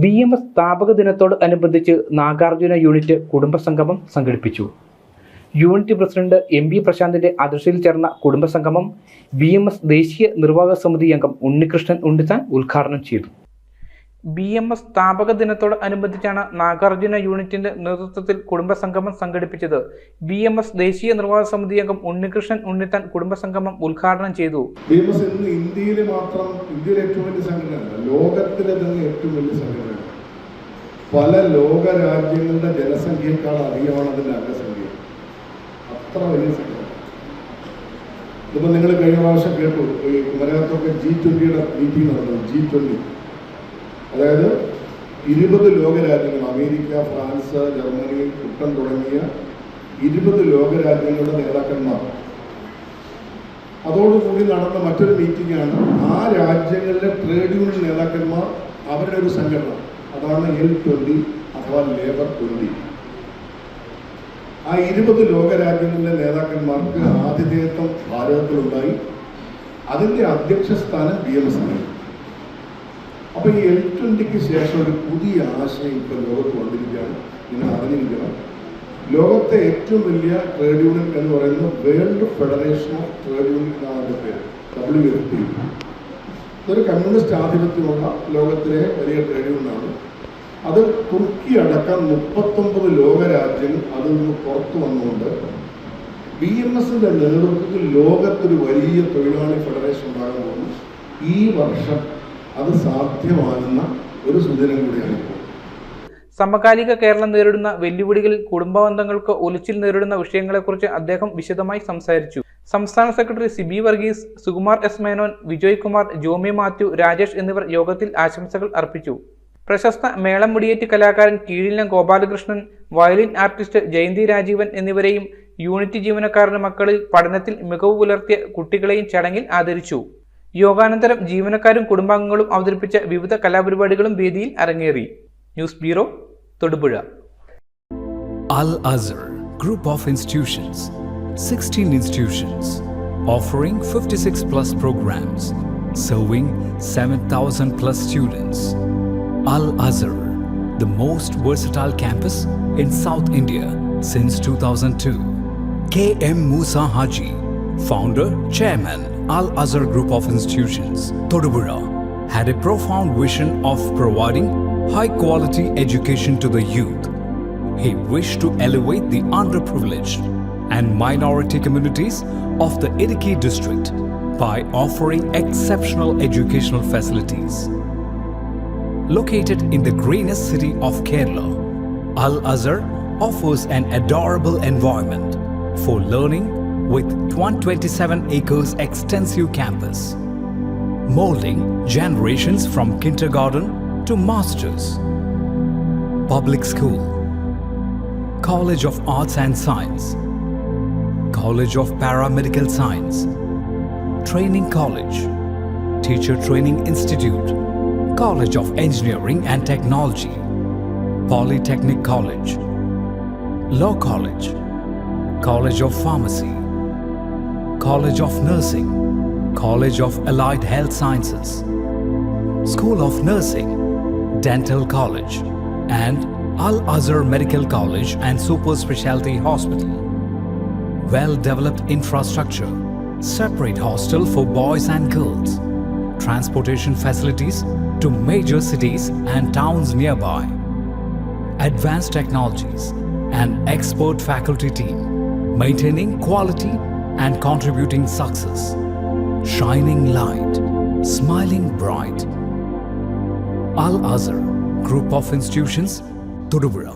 BMS സ്ഥാപക ദിനത്തോട് അനുബന്ധിച്ച് Nagarjuna unit കുടുംബസംഗമം സംഘടിപ്പിച്ചു. യൂണിറ്റ് പ്രസിഡന്റ് MB പ്രശാന്തിന്റെ അധ്യക്ഷതയിൽ ചേർന്ന കുടുംബസംഗമം BMS ദേശീയ നിർവാഹക സമിതി അംഗം ഉണ്ണികൃഷ്ണൻ ഉണ്ണിത്താൻ ഉദ്ഘാടനം ചെയ്തു. BMS സ്ഥാപക ദിനത്തോട് അനുബന്ധിച്ചാണ് നാഗാർജുന യൂണിറ്റിന്റെ നേതൃത്വത്തിൽ കുടുംബസംഗമം സംഘടിപ്പിച്ചത്. BMS ദേശീയ നിർവാഹക സമിതി അംഗം ഉണ്ണികൃഷ്ണൻ ഉണ്ണിത്താൻ കുടുംബസംഗമം ഉദ്ഘാടനം ചെയ്തു. BMS ഇന്ന് ഇന്ത്യയിലെ ഏറ്റവും വലിയ സംഘടനയല്ല, ലോകത്തിലെ തന്നെ ഏറ്റവും വലിയ സംഘടനയാണ്. പല ലോക രാജ്യങ്ങളുടെ ജനസംഖ്യയേക്കാൾ അധികമാണ് അതിന്റെ അംഗസംഖ്യ. അത്ര വലിയ സംഘടന. ഇതിപ്പോൾ നിങ്ങൾ കഴിഞ്ഞ പ്രാവശ്യം കേട്ടു, ഈ കുമരകത്തൊക്കെ G20 മീറ്റിംഗ് നടന്നു. G20 അതായത് 20 ലോകരാജ്യങ്ങൾ, അമേരിക്ക, ഫ്രാൻസ്, ജർമ്മനി, ബ്രിട്ടൻ തുടങ്ങിയ 20 ലോകരാജ്യങ്ങളുടെ നേതാക്കന്മാർ. അതോടുകൂടി നടന്ന മറ്റൊരു മീറ്റിംഗാണ് ആ രാജ്യങ്ങളിലെ ട്രേഡ് യൂണിയൻ നേതാക്കന്മാർ, അവരുടെ ഒരു സംഘടന, അതാണ് L20 അഥവാ ലേബർ 20. ആ 20 ലോകരാജ്യങ്ങളിലെ നേതാക്കന്മാർക്ക് ആതിഥേയത്വം ഭാരതത്തിലുണ്ടായി. അതിൻ്റെ അധ്യക്ഷ സ്ഥാനം BMS ആണ്. അപ്പോൾ ഈ L20ക്ക് ശേഷം ഒരു പുതിയ ആശയം ഇപ്പോൾ ലോകത്ത് വന്നിരിക്കുകയാണ്. നിങ്ങൾ അറിഞ്ഞിരിക്കണം, ലോകത്തെ ഏറ്റവും വലിയ ട്രേഡ് യൂണിയൻ എന്ന് പറയുന്നത് world federation of trade union എന്നാണ് അതിൻ്റെ പേര്, WFT. ഇതൊരു കമ്മ്യൂണിസ്റ്റ് ആധിപത്യമുള്ള ലോകത്തിലെ വലിയ ട്രേഡ് യൂണിയനാണ്. അത് തുർക്കി അടക്കം 39 ലോകരാജ്യങ്ങൾ അതിൽ നിന്ന് പുറത്തു വന്നുകൊണ്ട് BMSന്റെ നേതൃത്വത്തിൽ ലോകത്തൊരു വലിയ തൊഴിലാളി ഫെഡറേഷൻ ഉണ്ടാകാൻ പോകുന്നു. ഈ വർഷം അത് സാധ്യമാകുന്ന ഒരു സുദിനം കൂടിയാണ്. സമകാലിക കേരളം നേരിടുന്ന വെല്ലുവിളികളിൽ കുടുംബബന്ധങ്ങൾക്ക് ഒലിച്ചിൽ നേരിടുന്ന വിഷയങ്ങളെക്കുറിച്ച് അദ്ദേഹം വിശദമായി സംസാരിച്ചു. സംസ്ഥാന സെക്രട്ടറി സിബി വർഗീസ്, സുകുമാർ S മേനോൻ, വിജയ് കുമാർ, ജോമി മാത്യു, രാജേഷ് എന്നിവർ യോഗത്തിൽ ആശംസകൾ അർപ്പിച്ചു. പ്രശസ്ത മേളം മുടിയേറ്റ് കലാകാരൻ കീഴിലം ഗോപാലകൃഷ്ണൻ, വയലിൻ ആർട്ടിസ്റ്റ് ജയന്തി രാജീവൻ എന്നിവരെയും യൂണിറ്റ് ജീവനക്കാരുടെ മക്കളിൽ പഠനത്തിൽ മികവ് പുലർത്തിയ കുട്ടികളെയും ചടങ്ങിൽ ആദരിച്ചു. യോഗാനന്തരം ജീവനക്കാരും കുടുംബാംഗങ്ങളും അവതരിപ്പിച്ച വിവിധ കലാപരിപാടികളും വേദിയിൽ അരങ്ങേറി. News bureau, Thodupuzha. Al-Azhar Group of Institutions, 16 institutions, offering 56 plus programs, serving 7,000 plus students. Al-Azhar, the most versatile campus in South India since 2002. K.M. Musa Haji, founder, chairman, Al-Azhar Group of Institutions, Todupuzha, had a profound vision of providing high-quality education to the youth. He wished to elevate the underprivileged and minority communities of the Idukki district by offering exceptional educational facilities. Located in the greenest city of Kerala, Al-Azhar offers an adorable environment for learning with 127 acres extensive campus, molding generations from kindergarten to masters. Public school, College of Arts and Science, College of Paramedical Science, Training College, Teacher Training Institute, College of Engineering and Technology, Polytechnic College, Law College, College of Pharmacy, College of Nursing, College of Allied Health Sciences, School of Nursing, Dental College, and Al-Azhar Medical College and Super Specialty Hospital. Well-developed infrastructure, separate hostel for boys and girls, transportation facilities to major cities and towns nearby, advanced technologies, and expert faculty team, maintaining quality and contributing success. Shining light, smiling bright. Al-Azhar Group of Institutions, Todupuzha.